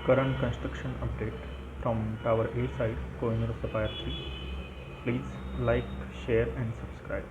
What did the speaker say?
Current construction update from Tower A side, Kohinoor Sapphire 3. Please like, share and subscribe.